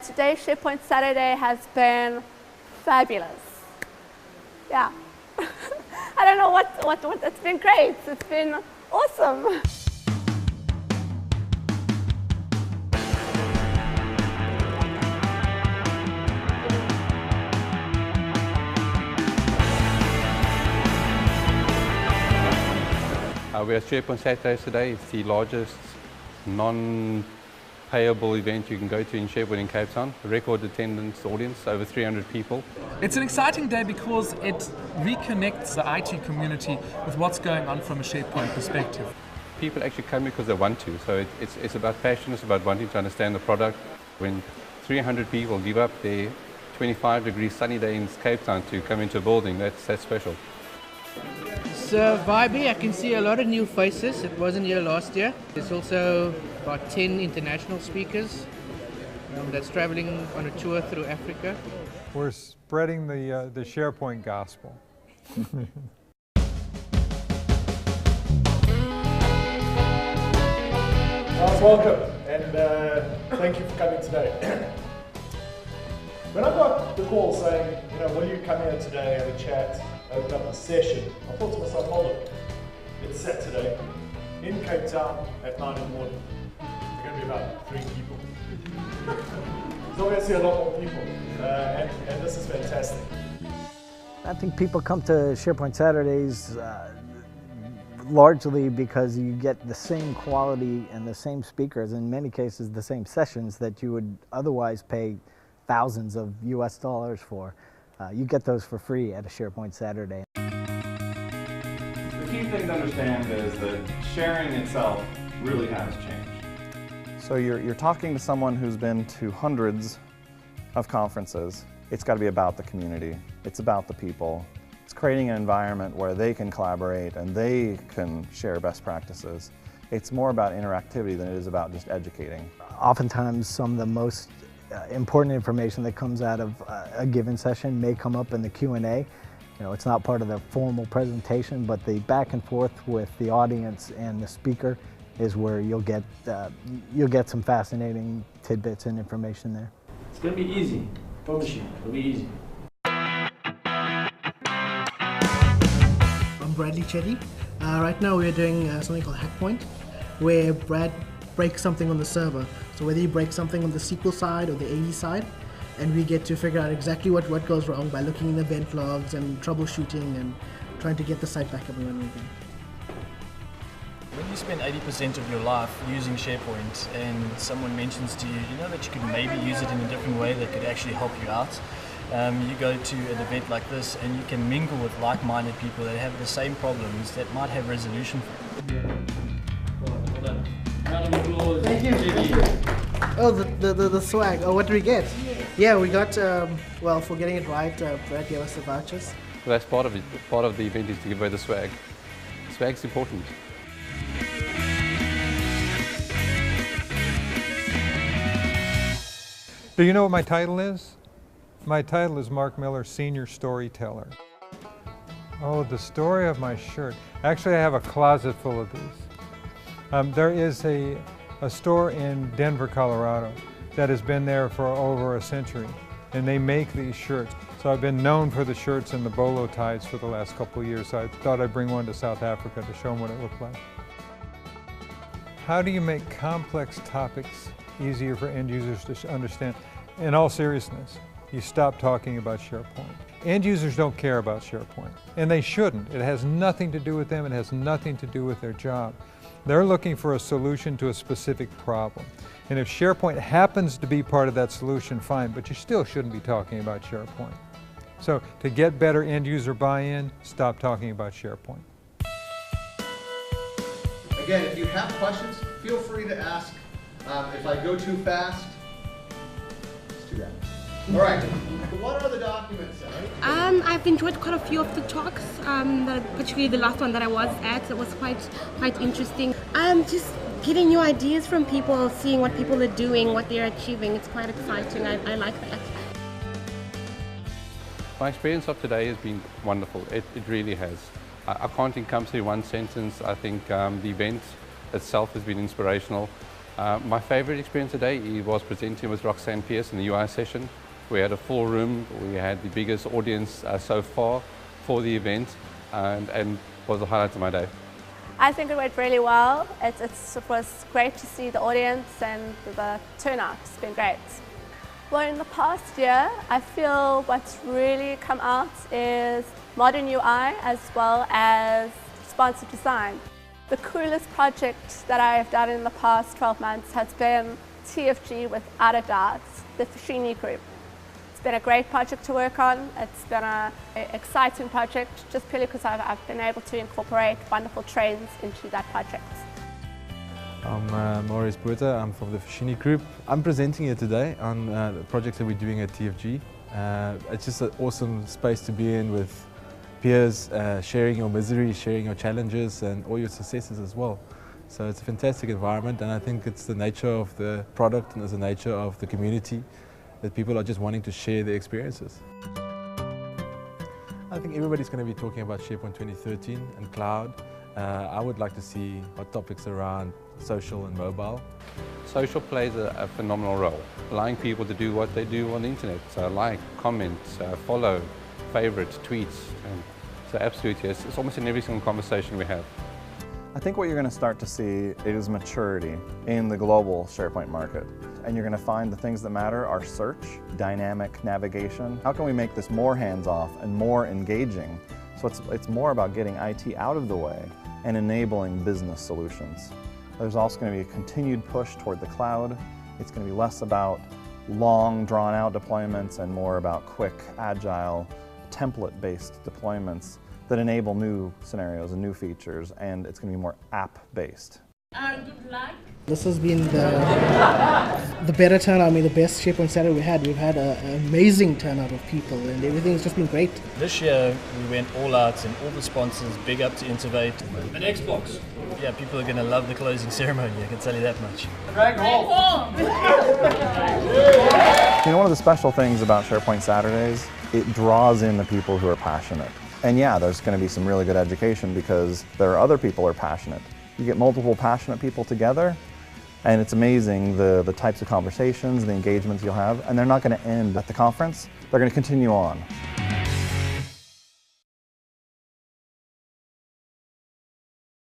today's SharePoint Saturday has been fabulous. Yeah. I don't know what, it's been great. It's been awesome. We're at SharePoint Saturdays today. It's the largest non-payable event you can go to in SharePoint in Cape Town. A record attendance audience, over 300 people. It's an exciting day because it reconnects the IT community with what's going on from a SharePoint perspective. People actually come because they want to, so it's about passion, it's about wanting to understand the product. When 300 people give up their 25-degree sunny day in Cape Town to come into a building, that's special. It's vibey. I can see a lot of new faces. It wasn't here last year. There's also about 10 international speakers that's traveling on a tour through Africa. We're spreading the SharePoint gospel. Welcome, and thank you for coming today. When I got the call saying, will you come here today, have a chat, open up a session, I thought to myself, hold on, it's Saturday in Cape Town at 9 in the morning. There's going to be about 3 people. There's obviously a lot more people, and this is fantastic. I think people come to SharePoint Saturdays largely because you get the same quality and the same speakers, in many cases the same sessions that you would otherwise pay thousands of US dollars for. You get those for free at a SharePoint Saturday. The key thing to understand is that sharing itself really has changed. So you're talking to someone who's been to hundreds of conferences. It's got to be about the community. It's about the people. It's creating an environment where they can collaborate and they can share best practices. It's more about interactivity than it is about just educating. Oftentimes some of the most important information that comes out of a given session may come up in the Q&A. It's not part of the formal presentation, but the back and forth with the audience and the speaker is where you'll get some fascinating tidbits and information there. It's going to be easy. Promise you, it'll be easy. I'm Bradley Chetty. Right now we're doing something called HICKMAN, where Brad breaks something on the server. So whether you break something on the SQL side or the AE side, and we get to figure out exactly what goes wrong by looking in the event logs and troubleshooting and trying to get the site back up and running again. When you spend 80% of your life using SharePoint and someone mentions to you, that you could maybe use it in a different way that could actually help you out, you go to an event like this and you can mingle with like-minded people that have the same problems that might have resolution for them. Well done. Round of applause. Thank you. Oh, the swag. Oh, what do we get? Yeah, we got, well, for getting it right, Brad gave us the vouchers. So that's part of it. Part of the event is to give away the swag. Swag's important. Do you know what my title is? My title is Mark Miller, Senior Storyteller. Oh, the story of my shirt. Actually, I have a closet full of these. There is a store in Denver, Colorado that has been there for over a century, and they make these shirts. So I've been known for the shirts and the bolo ties for the last couple of years, so I thought I'd bring one to South Africa to show them what it looked like. How do you make complex topics easier for end users to understand? In all seriousness, you stop talking about SharePoint. End users don't care about SharePoint, and they shouldn't. It has nothing to do with them. It has nothing to do with their job. They're looking for a solution to a specific problem. And if SharePoint happens to be part of that solution, fine, but you still shouldn't be talking about SharePoint. So to get better end user buy-in, stop talking about SharePoint. Again, if you have questions, feel free to ask. If I go too fast, it's too bad. All right, what are the documents, Sally? I've enjoyed quite a few of the talks, particularly the last one that I was at. It was quite interesting. Just getting new ideas from people, seeing what people are doing, what they're achieving. It's quite exciting. I like that. My experience of today has been wonderful. It really has. I can't encompass in one sentence. I think the event itself has been inspirational. My favorite experience today was presenting with Roxanne Pierce in the UI session. We had a full room, we had the biggest audience so far for the event, and was the highlight of my day. I think it went really well. It was great to see the audience and the turnout. It's been great. Well, in the past year, I feel what's really come out is modern UI as well as responsive design. The coolest project that I have done in the past 12 months has been TFG without a doubt, the Foshini group. It's been a great project to work on. It's been an exciting project just purely because I've been able to incorporate wonderful trends into that project. I'm MARIUS BOTHA, I'm from the Foshini group. I'm presenting here today on the project that we're doing at TFG. It's just an awesome space to be in with peers, sharing your misery, sharing your challenges and all your successes as well. So it's a fantastic environment, and I think it's the nature of the product and it's the nature of the community that people are just wanting to share their experiences. I think everybody's going to be talking about SharePoint 2013 and cloud. I would like to see hot topics around social and mobile. Social plays a phenomenal role, allowing people to do what they do on the internet. So like, comment, follow, favorite, tweets. And so absolutely, it's almost in every single conversation we have. I think what you're going to start to see is maturity in the global SharePoint market. And you're going to find the things that matter are search, dynamic navigation. How can we make this more hands-off and more engaging? So it's more about getting IT out of the way and enabling business solutions. There's also going to be a continued push toward the cloud. It's going to be less about long, drawn-out deployments and more about quick, agile, template-based deployments that enable new scenarios and new features, and it's going to be more app-based. Good luck. This has been the better turnout, I mean the best SharePoint Saturday we had. We've had an amazing turnout of people and everything's just been great. This year we went all out and all the sponsors, big up to Intervate. An Xbox. Yeah, people are going to love the closing ceremony, I can tell you that much. You know, one of the special things about SharePoint Saturdays, it draws in the people who are passionate. And yeah, there's going to be some really good education because there are other people who are passionate. You get multiple passionate people together, and it's amazing the types of conversations, the engagements you'll have, and they're not going to end at the conference, they're going to continue on.